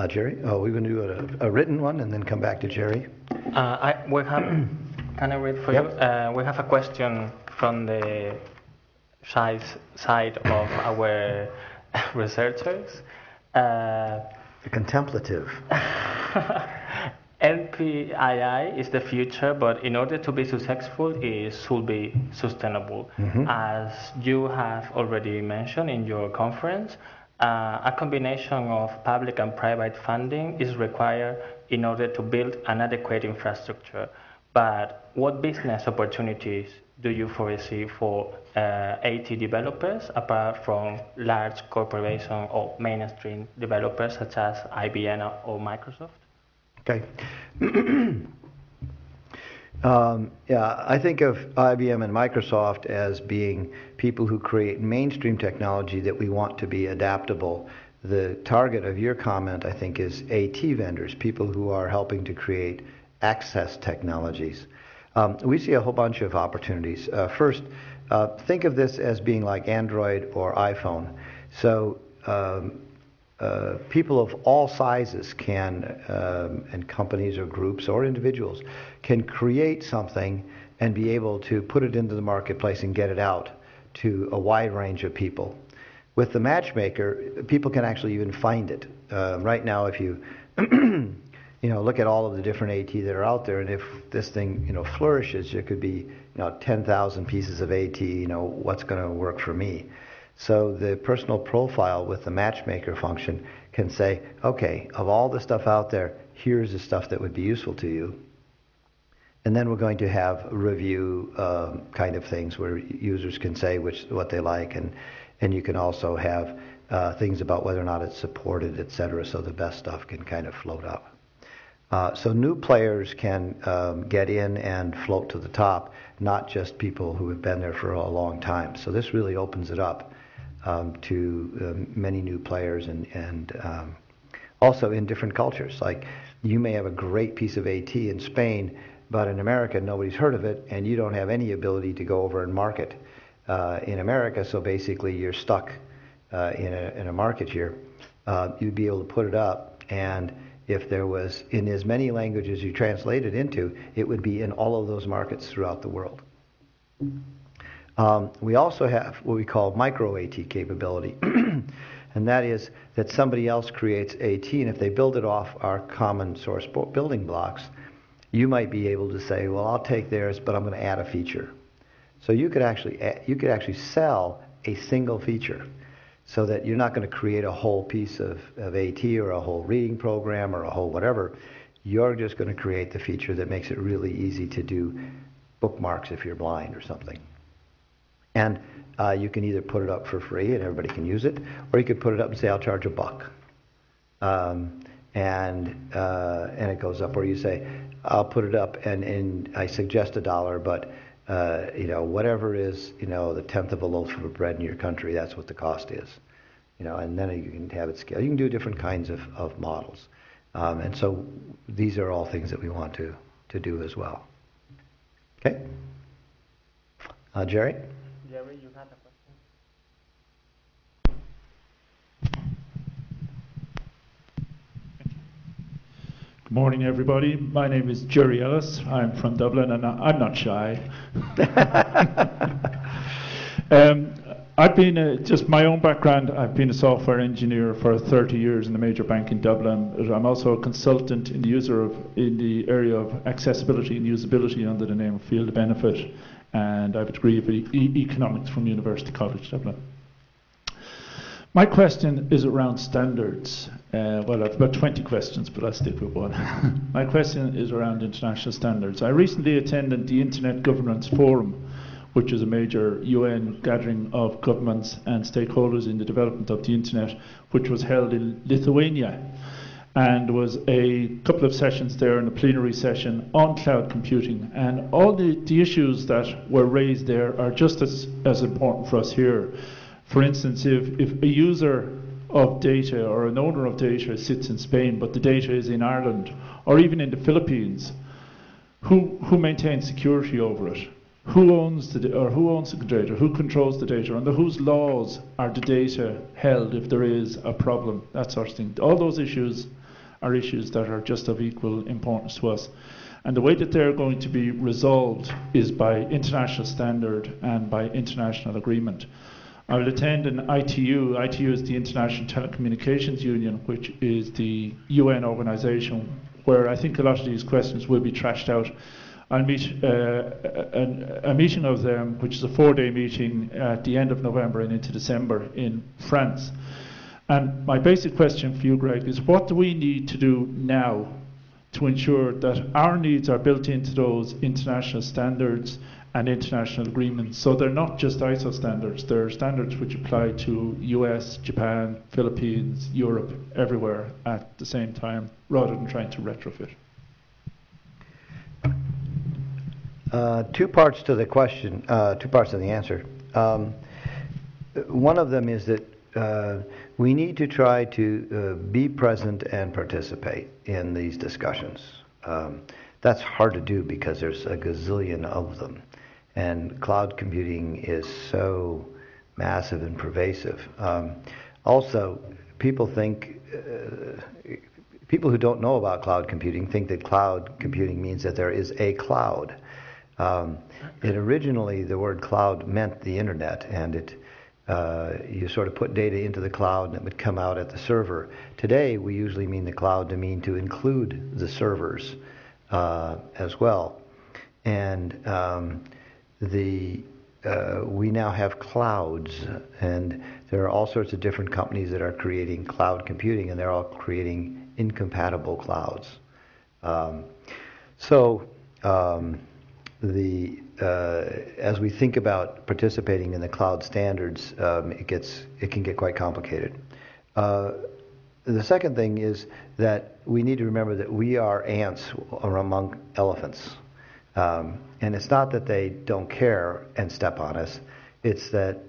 Jerry? Oh, we're going to do a written one and then come back to Jerry. We have, can I read for Yep. you? We have a question from the side of our researchers. The contemplative. NPII is the future, but in order to be successful, it should be sustainable. As you have already mentioned in your conference, a combination of public and private funding is required in order to build an adequate infrastructure. But what business opportunities do you foresee for AT developers apart from large corporations or mainstream developers such as IBM or Microsoft? Okay. Yeah, I think of IBM and Microsoft as being people who create mainstream technology that we want to be adaptable. The target of your comment, I think, is AT vendors, people who are helping to create access technologies. We see a whole bunch of opportunities. First, think of this as being like Android or iPhone. So people of all sizes can, and companies or groups or individuals, can create something and be able to put it into the marketplace and get it out to a wide range of people. With the matchmaker, people can actually even find it. Right now, if you look at all of the different AT that are out there, and if this thing flourishes, there could be 10,000 pieces of AT. What's going to work for me? So the personal profile with the matchmaker function can say, okay, of all the stuff out there, here's the stuff that would be useful to you. And then we're going to have review kind of things where users can say what they like, and you can also have things about whether or not it's supported, etc. So the best stuff can kind of float up. So new players can get in and float to the top, not just people who have been there for a long time. So this really opens it up to many new players and also in different cultures. Like you may have a great piece of AT in Spain, but in America nobody's heard of it, and you don't have any ability to go over and market in America. So basically you're stuck in a market here. You'd be able to put it up, and if there was in as many languages you translate it into, it would be in all of those markets throughout the world. We also have what we call micro AT capability, and that is that somebody else creates AT, and if they build it off our common source building blocks, you might be able to say, well, I'll take theirs, but I'm going to add a feature. So you could actually sell a single feature, so that you're not going to create a whole piece of AT or a whole reading program or a whole whatever. You're just going to create the feature that makes it really easy to do bookmarks if you're blind or something. And you can either put it up for free and everybody can use it, or you could put it up and say, I'll charge $1. And it goes up, or you say, I'll put it up and I suggest $1, but whatever is, the 10th of a loaf of bread in your country, that's what the cost is. And then you can have it scale. You can do different kinds of models. And so these are all things that we want to do as well. Okay? Jerry? Jerry, you had a question? Good morning, everybody. My name is Jerry Ellis. I'm from Dublin, and I'm not shy. I've been, just my own background, I've been a software engineer for 30 years in a major bank in Dublin. I'm also a consultant in the area of accessibility and usability under the name of Field of Benefit, and I have a degree of economics from University College Dublin. My question is around standards. Well, I've about 20 questions, but I'll stick with one. My question is around international standards. I recently attended the Internet Governance Forum, which is a major UN gathering of governments and stakeholders in the development of the Internet, which was held in Lithuania. And there was a couple of sessions there in a plenary session on cloud computing. And all the issues that were raised there are just as important for us here. For instance, if a user of data or an owner of data sits in Spain, but the data is in Ireland, or even in the Philippines, who maintains security over it? who owns who owns the data, who controls the data, under whose laws are the data held if there is a problem, that sort of thing. All those issues are issues that are just of equal importance to us. And the way that they're going to be resolved is by international standard and by international agreement. I will attend an ITU. ITU is the International Telecommunications Union, which is the UN organization where I think a lot of these questions will be trashed out. I'll meet a meeting of them, which is a 4-day meeting at the end of November and into December in France. And my basic question for you, Greg, is what do we need to do now to ensure that our needs are built into those international standards and international agreements? So they're not just ISO standards, they're standards which apply to US, Japan, Philippines, Europe, everywhere at the same time, rather than trying to retrofit. Two parts to the question, two parts of the answer. One of them is that we need to try to be present and participate in these discussions. That's hard to do because there's a gazillion of them. And cloud computing is so massive and pervasive. Also, people who don't know about cloud computing think that cloud computing means that there is a cloud. Originally, the word cloud meant the internet, and you sort of put data into the cloud and it would come out at the server. Today, we usually mean the cloud to include the servers as well. And we now have clouds, and there are all sorts of different companies that are creating cloud computing, and they're all creating incompatible clouds. As we think about participating in the cloud standards, it can get quite complicated. The second thing is that we need to remember that we are ants among elephants. And it's not that they don't care and step on us, it's that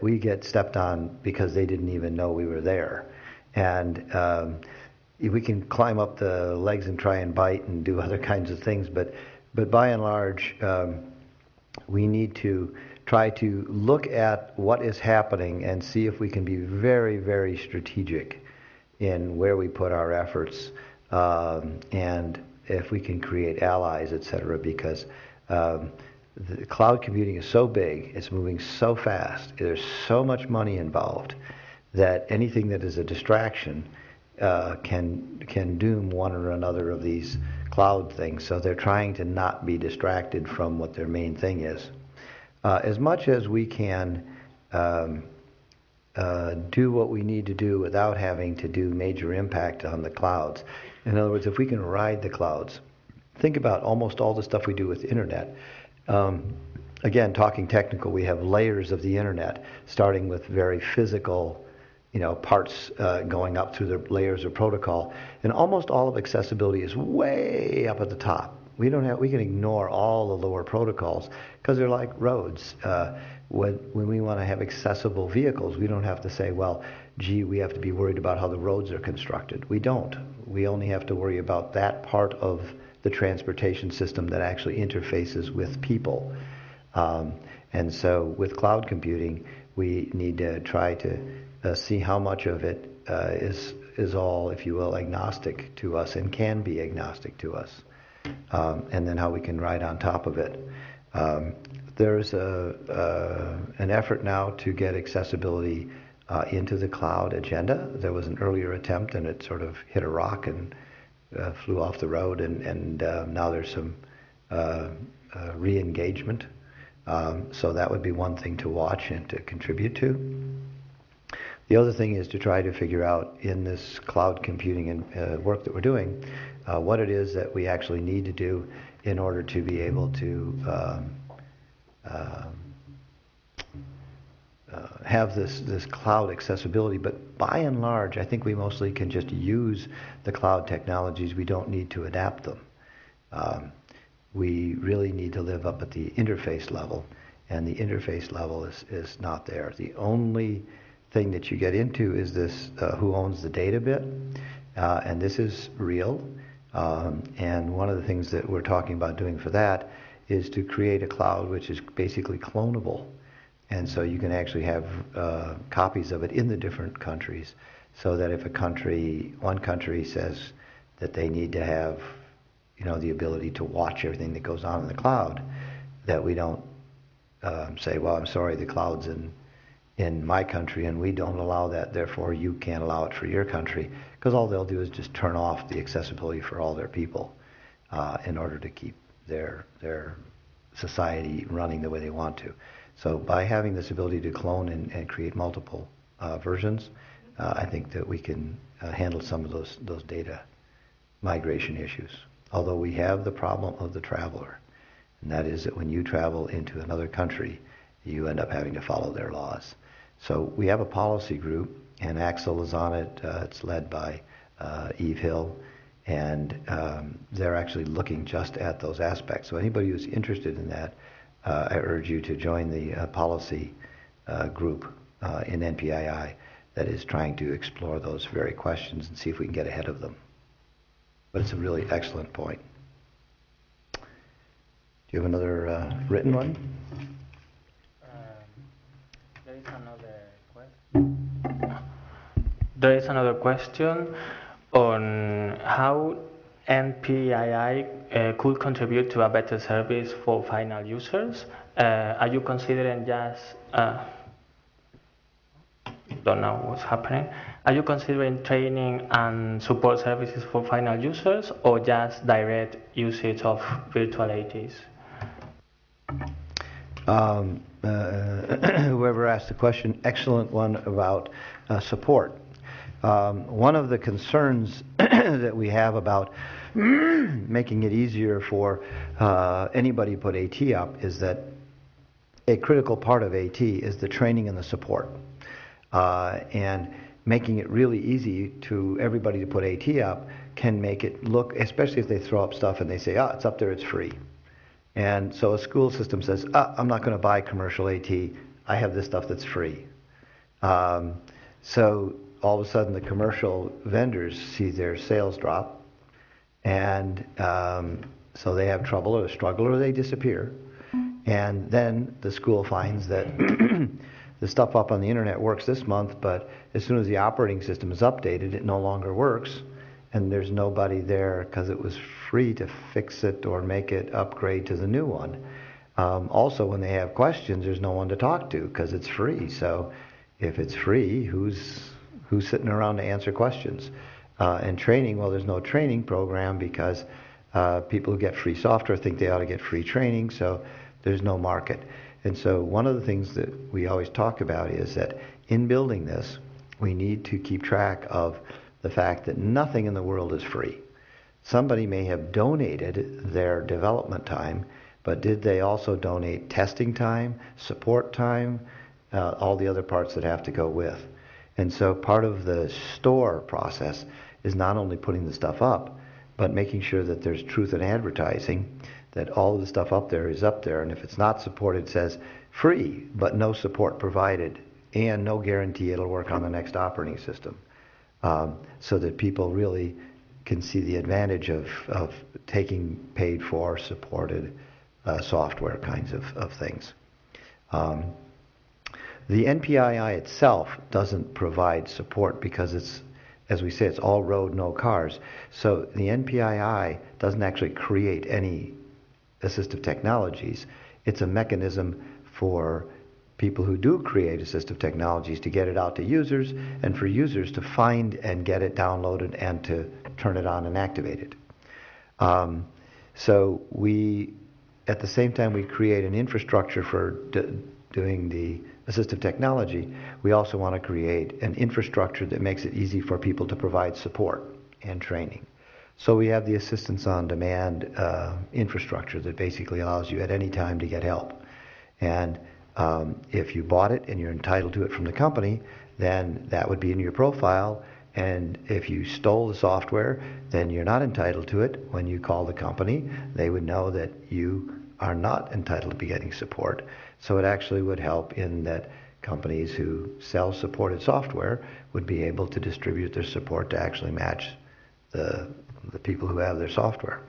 we get stepped on because they didn't even know we were there. And we can climb up the legs and try and bite and do other kinds of things, but by and large, we need to try to look at what is happening and see if we can be very, very strategic in where we put our efforts, and if we can create allies, etc. Because the cloud computing is so big, it's moving so fast, there's so much money involved that anything that is a distraction can doom one or another of these cloud things. So they're trying to not be distracted from what their main thing is. As much as we can do what we need to do without having to do major impact on the clouds. In other words, if we can ride the clouds, think about almost all the stuff we do with the internet. Again, talking technical, we have layers of the internet, starting with very physical parts going up through the layers of protocol, and almost all of accessibility is way up at the top. We can ignore all the lower protocols because they're like roads. When we want to have accessible vehicles, we don't have to say, well, gee, we have to be worried about how the roads are constructed. We don't. We only have to worry about that part of the transportation system that actually interfaces with people. And so with cloud computing, we need to try to see how much of it is all, if you will, agnostic to us and can be agnostic to us, and then how we can ride on top of it. There's an effort now to get accessibility into the cloud agenda. There was an earlier attempt, and it sort of hit a rock and flew off the road, and now there's some re-engagement. So that would be one thing to watch and to contribute to. The other thing is to try to figure out in this cloud computing and work that we're doing, what it is that we actually need to do in order to be able to have this cloud accessibility. But by and large, I think we mostly can just use the cloud technologies. We don't need to adapt them. We really need to live up at the interface level, and the interface level is not there. The only thing that you get into is this who owns the data bit, and this is real. And one of the things that we're talking about doing for that is to create a cloud which is basically clonable. And so you can actually have copies of it in the different countries, so that if one country says that they need to have, the ability to watch everything that goes on in the cloud, that we don't say, well, I'm sorry, the cloud's in my country and we don't allow that, therefore you can't allow it for your country, because all they'll do is just turn off the accessibility for all their people in order to keep their society running the way they want to. So by having this ability to clone and create multiple versions, I think that we can handle some of those data migration issues. Although we have the problem of the traveler, and that is that when you travel into another country, you end up having to follow their laws. So we have a policy group, and Axel is on it. It's led by Eve Hill, and they're actually looking just at those aspects. So anybody who's interested in that, I urge you to join the policy group in NPII that is trying to explore those very questions and see if we can get ahead of them. But it's a really excellent point. Do you have another written one? There is another question on how NPII could contribute to a better service for final users. Are you considering just don't know what's happening. Are you considering training and support services for final users, or just direct usage of virtual ATs? Whoever asked the question, excellent one about support. One of the concerns that we have about making it easier for anybody to put AT up is that a critical part of AT is the training and the support. And making it really easy to everybody to put AT up can make it look, especially if they throw up stuff and they say, it's up there, it's free. And so a school system says, I'm not going to buy commercial AT, I have this stuff that's free. So all of a sudden the commercial vendors see their sales drop, and so they have trouble or struggle or they disappear. And then the school finds that the stuff up on the internet works this month, but as soon as the operating system is updated, it no longer works, and there's nobody there because it was free to fix it or make it upgrade to the new one. Also, when they have questions, there's no one to talk to because it's free. So if it's free, who's sitting around to answer questions? And training, well, there's no training program because people who get free software think they ought to get free training, so there's no market. And so one of the things that we always talk about is that in building this, we need to keep track of the fact that nothing in the world is free. Somebody may have donated their development time, but did they also donate testing time, support time, all the other parts that have to go with? And so part of the store process is not only putting the stuff up, but making sure that there's truth in advertising, that all of the stuff up there is up there, and if it's not supported, it says free, but no support provided, and no guarantee it'll work on the next operating system, so that people really can see the advantage of taking paid for, supported software kinds of things. The NPII itself doesn't provide support because it's, as we say, it's all road, no cars. So the NPII doesn't actually create any assistive technologies. It's a mechanism for people who do create assistive technologies to get it out to users, and for users to find and get it downloaded and to turn it on and activate it. So we, at the same time we create an infrastructure for doing the assistive technology, we also want to create an infrastructure that makes it easy for people to provide support and training. So we have the assistance on demand infrastructure that basically allows you at any time to get help. And if you bought it and you're entitled to it from the company, then that would be in your profile. And if you stole the software, then you're not entitled to it. When you call the company, they would know that you are not entitled to be getting support. So it actually would help in that companies who sell supported software would be able to distribute their support to actually match the people who have their software.